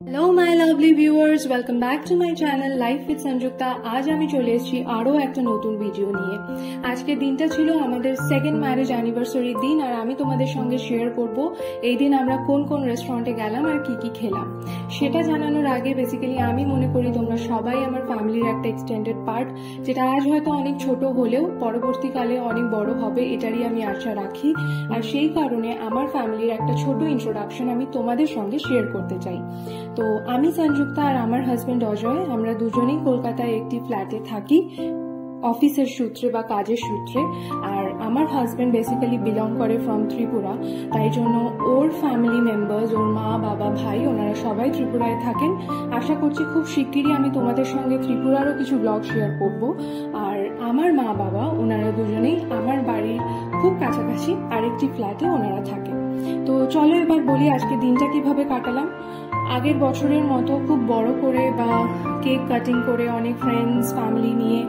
Hello my lovely viewers, welcome back to my channel life with Sanjukta. আজ আমি চলে এসেছি আরও একটা নতুন ভিডিও নিয়ে। আজকের দিনটা ছিল আমাদের সেকেন্ড ম্যারেজ অ্যানিভার্সারির দিন, আর আমি তোমাদের সঙ্গে শেয়ার করব এই দিন আমরা কোন কোন রেস্টুরেন্টে গেলাম আর কি কি খেলাম। সেটা জানানোর আগে বেসিক্যালি আমি মনে করি তোমরা সবাই আমার ফ্যামিলির একটা এক্সটেন্ডেড পার্ট, যেটা আজ হয়তো অনেক ছোট হলেও পরবর্তীকালে অনেক বড় হবে, এটারই আমি আশা রাখি। আর সেই কারণে আমার ফ্যামিলির একটা ছোট ইন্ট্রোডাকশন আমি তোমাদের সঙ্গে শেয়ার করতে চাই। তো আমি সঞ্জুক্তা আর আমার হাজবেন্ড অজয়, আমরা দুজনেই কলকাতায় একটি ফ্ল্যাটে থাকি অফিসের সূত্রে বা কাজের সূত্রে। আর আমার হাজবেন্ড বেসিক্যালি বিলং করে ফ্রম ত্রিপুরা, তাই জন্য ওর ফ্যামিলি মেম্বার্স, ওর মা বাবা ভাই, ওনারা সবাই ত্রিপুরায় থাকেন। আশা করছি খুব শিগগিরই আমি তোমাদের সঙ্গে ত্রিপুরারও কিছু ব্লগ শেয়ার করব। আর আমার মা বাবা ওনারা দুজনেই আমার বাড়ির খুব কাছাকাছি আরেকটি ফ্ল্যাটে ওনারা থাকেন। তো চলো এবার বলি আজকে দিনটা কিভাবে কাটালাম। আগের বছরের মতো খুব বড় করে বা কেক কাটিং করে অনেক ফ্রেন্ডস ফ্যামিলি নিয়ে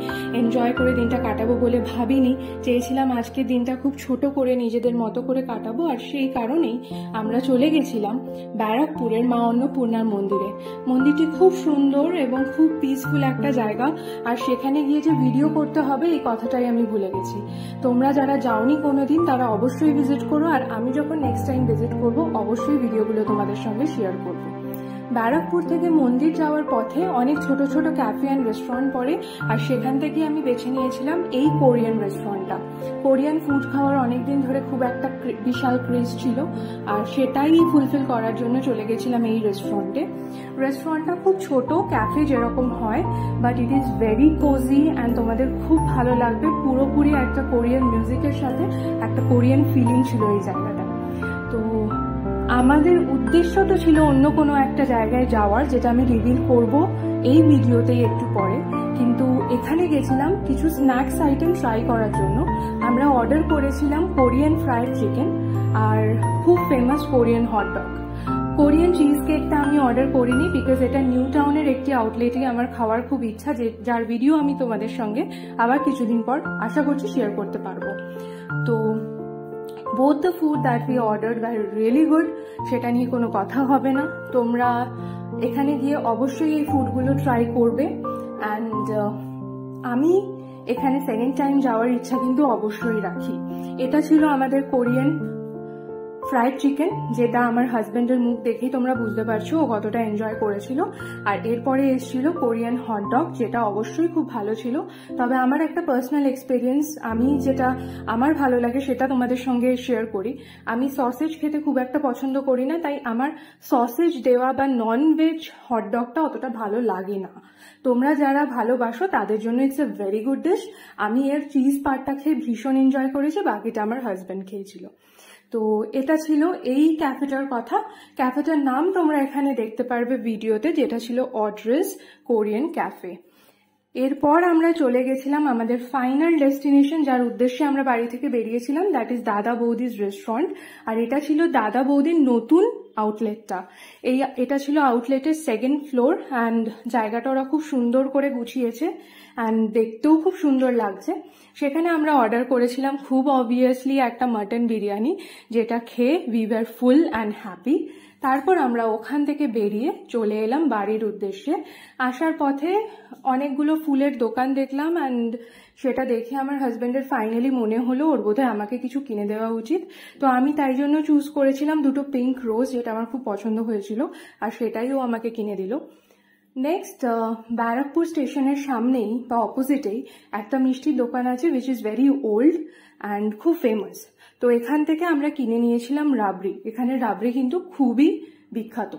এনজয় করে দিনটা কাটাবো বলে ভাবিনি। চেয়েছিলাম আজকের দিনটা খুব ছোট করে নিজেদের মতো করে কাটাবো, আর সেই কারণেই আমরা চলে গেছিলাম ব্যারাকপুরের মা অন্নপূর্ণার মন্দিরে। মন্দিরটি খুব সুন্দর এবং খুব পিসফুল একটা জায়গা, আর সেখানে গিয়ে যে ভিডিও করতে হবে এই কথাটাই আমি ভুলে গেছি। তোমরা যারা যাওনি কোনোদিন তারা অবশ্যই ভিজিট করো, আর আমি যখন নেক্সট টাইম ভিজিট করবো অবশ্যই ভিডিওগুলো তোমাদের সঙ্গে শেয়ার করবো। ব্যারাকপুর থেকে মন্দির যাওয়ার পথে অনেক ছোট ছোট ক্যাফে অ্যান্ড রেস্টুরেন্ট পড়ে, আর সেখান থেকে আমি বেছে নিয়েছিলাম এই কোরিয়ান রেস্টুরেন্টটা। কোরিয়ান ফুড খাওয়ার অনেকদিন ধরে খুব একটা বিশাল ক্রেজ ছিল, আর সেটাই ফুলফিল করার জন্য চলে গেছিলাম এই রেস্টুরেন্টে। রেস্টুরেন্টটা খুব ছোট, ক্যাফে যেরকম হয়, but it is very cosy and তোমাদের খুব ভালো লাগবে। পুরোপুরি একটা কোরিয়ান মিউজিকের সাথে একটা কোরিয়ান ফিলিং ছিল এই জায়গাটা। তো আমাদের উদ্দেশ্য তো ছিল অন্য কোনো একটা জায়গায় যাওয়ার, যেটা আমি রিভিল করব এই ভিডিওতেই একটু পরে। কিন্তু এখানে গেছিলাম কিছু স্ন্যাক্স আইটেম ট্রাই করার জন্য। আমরা অর্ডার করেছিলাম কোরিয়ান ফ্রাইড চিকেন আর খুব famous Korean hot dog. Korean cheese কেকটা আমি অর্ডার করিনি, বিকজ এটা নিউ টাউনের একটি আউটলেটে আমার খাওয়ার খুব ইচ্ছা, যার ভিডিও আমি তোমাদের সঙ্গে আবার কিছুদিন পর আশা করছি শেয়ার করতে পারবো। তো both the food that we ordered were really good, সেটা নিয়ে কোনো কথা হবে না। তোমরা এখানে গিয়ে অবশ্যই এই ফুডগুলো ট্রাই করবে। অ্যান্ড আমি এখানে সেকেন্ড টাইম যাওয়ার ইচ্ছা কিন্তু অবশ্যই রাখি। এটা ছিল আমাদের কোরিয়ান ফ্রাইড চিকেন, যেটা আমার হাজবেন্ডের মুখ দেখেই তোমরা বুঝতে পারছো ও কতটা এনজয় করেছিল। আর এরপরে এসেছিল কোরিয়ান হটডগ, যেটা অবশ্যই খুব ভালো ছিল। তবে আমার একটা পার্সোনাল এক্সপিরিয়েন্স, আমি যেটা আমার ভালো লাগে সেটা তোমাদের সঙ্গে শেয়ার করি। আমি সসেজ খেতে খুব একটা পছন্দ করি না, তাই আমার সসেজ দেওয়া বা নন ভেজ হটডগটা অতটা ভালো লাগে না। তোমরা যারা ভালোবাসো তাদের জন্য it's a very good dish. আমি এর চিজ পার্টটা খেয়ে ভীষণ এনজয় করেছি, বাকিটা আমার হাজবেন্ড খেয়েছিল। তো এটা ছিল এই ক্যাফেটার কথা। ক্যাফেটার নাম তোমরা এখানে দেখতে পারবে ভিডিওতে, যেটা ছিল অড্রেস কোরিয়ান ক্যাফে। এরপর আমরা চলে গেছিলাম আমাদের ফাইনাল ডেস্টিনেশন, যার উদ্দেশ্যে আমরা বাড়ি থেকে বেরিয়েছিলাম, দ্যাট ইজ দাদা বৌদিস রেস্টুরেন্ট। আর এটা ছিল দাদা বৌদির নতুন আউটলেটটা। এটা ছিল আউটলেটের সেকেন্ড ফ্লোর, অ্যান্ড জায়গাটা ওরা খুব সুন্দর করে গুছিয়েছে অ্যান্ড দেখতেও খুব সুন্দর লাগছে। সেখানে আমরা অর্ডার করেছিলাম খুব অবভিয়াসলি একটা মাটন বিরিয়ানি, যেটা খেয়ে we were full and happy. তারপর আমরা ওখান থেকে বেরিয়ে চলে এলাম বাড়ির উদ্দেশ্যে। আসার পথে অনেকগুলো ফুলের দোকান দেখলাম, অ্যান্ড সেটা দেখে আমার হাজবেন্ডের ফাইনালি মনে হলো ওর বোধহয় আমাকে কিছু কিনে দেওয়া উচিত। তো আমি তাই জন্য চুজ করেছিলাম দুটো পিঙ্ক রোজ, যেটা আমার খুব পছন্দ হয়েছিল, আর সেটাই ও আমাকে কিনে দিল। নেক্সট ব্যারাকপুর স্টেশনের সামনেই বা অপোজিটেই একটা মিষ্টির দোকান আছে, which is very old and খুব ফেমাস। তো এখান থেকে আমরা কিনে নিয়েছিলাম রাবড়ি। এখানে রাবড়ি কিন্তু খুবই বিখ্যাত।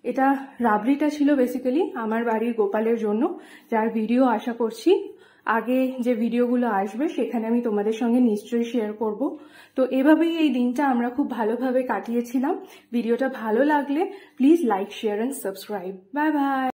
এটা রাবড়িটা ছিল বেসিক্যালি আমার বাড়ির গোপালের জন্য, যার ভিডিও আশা করছি আগে যে ভিডিওগুলো আসবে সেখানে আমি তোমাদের সঙ্গে নিশ্চয়ই শেয়ার করব। তো এভাবেই এই দিনটা আমরা খুব ভালোভাবে কাটিয়েছিলাম। ভিডিওটা ভালো লাগলে please like, share and subscribe. Bye bye.